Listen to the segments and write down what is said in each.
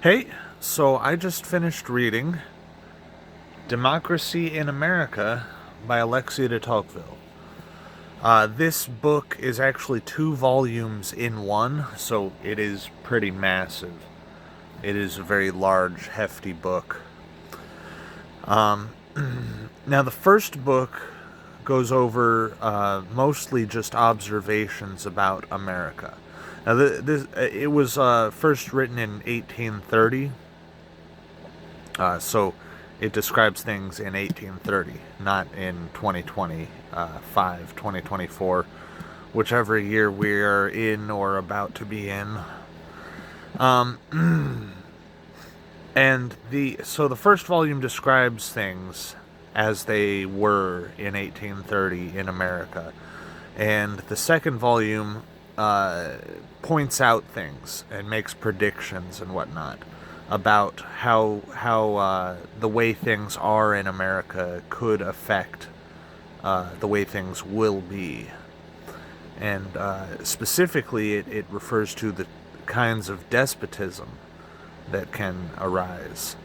Hey, so I just finished reading Democracy in America by Alexia de Tocqueville. This book is actually 2 volumes in one, so it is pretty massive. It is a very large, hefty book. Now, the first book goes over mostly just observations about America. Now, it was first written in 1830, so it describes things in 1830, not in 2025, 2024, whichever year we're in or about to be in. And the first volume describes things as they were in 1830 in America, and the second volume points out things and makes predictions and whatnot about how the way things are in America could affect the way things will be, and specifically it refers to the kinds of despotism that can arise.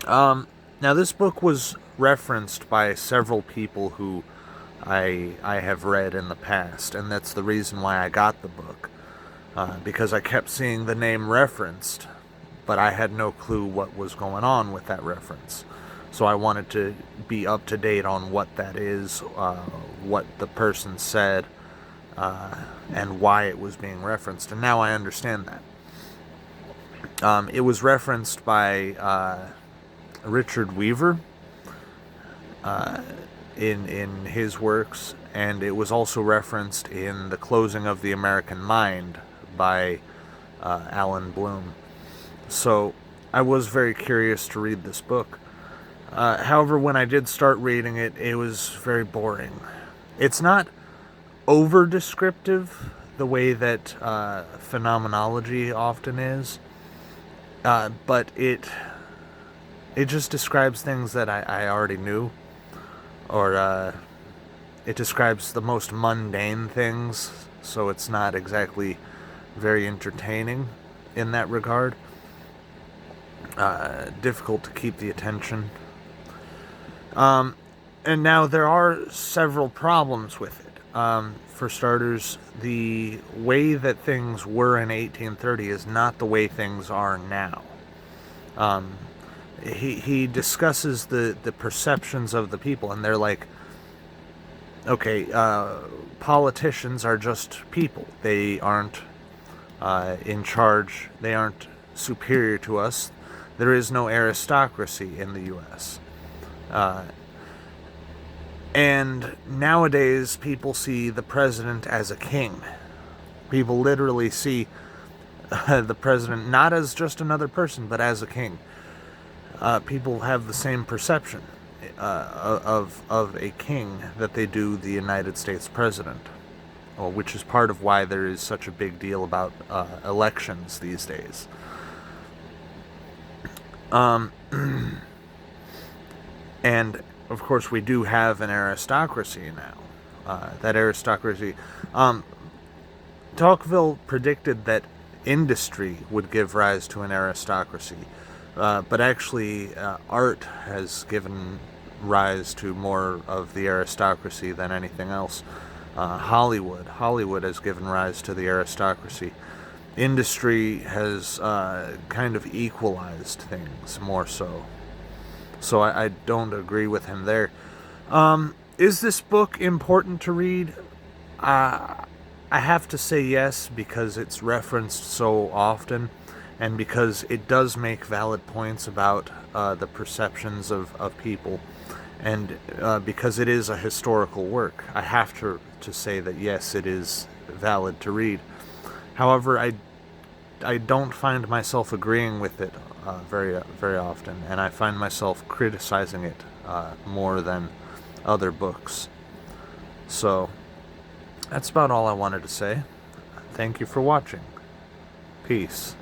Now, this book was referenced by several people who I have read in the past, and that's the reason why I got the book, because I kept seeing the name referenced, but I had no clue what was going on with that reference. So I wanted to be up to date on what that is, what the person said, and why it was being referenced, and now I understand that. It was referenced by Richard Weaver in his works, and it was also referenced in The Closing of the American Mind by Alan Bloom. So I was very curious to read this book. However, when I did start reading it, it was very boring. It's not over descriptive the way that phenomenology often is, but it just describes things that I already knew, or it describes the most mundane things, so it's not exactly very entertaining in that regard. Difficult to keep the attention. And now there are several problems with it. For starters, the way that things were in 1830 is not the way things are now. He discusses the perceptions of the people, and they're like, okay, politicians are just people. They aren't in charge. They aren't superior to us. There is no aristocracy in the U.S. And nowadays, people see the president as a king. People literally see the president not as just another person, but as a king. People have the same perception of a king that they do the United States president, which is part of why there is such a big deal about elections these days. And of course, we do have an aristocracy now. That aristocracy, Tocqueville predicted that industry would give rise to an aristocracy, but actually, art has given rise to more of the aristocracy than anything else. Hollywood has given rise to the aristocracy. Industry has kind of equalized things more so. So I don't agree with him there. Is this book important to read? I have to say yes, because it's referenced so often, and because it does make valid points about the perceptions of people, and because it is a historical work. I have to say that yes, it is valid to read. However, I don't find myself agreeing with it very often, and I find myself criticizing it more than other books. So that's about all I wanted to say. Thank you for watching. Peace.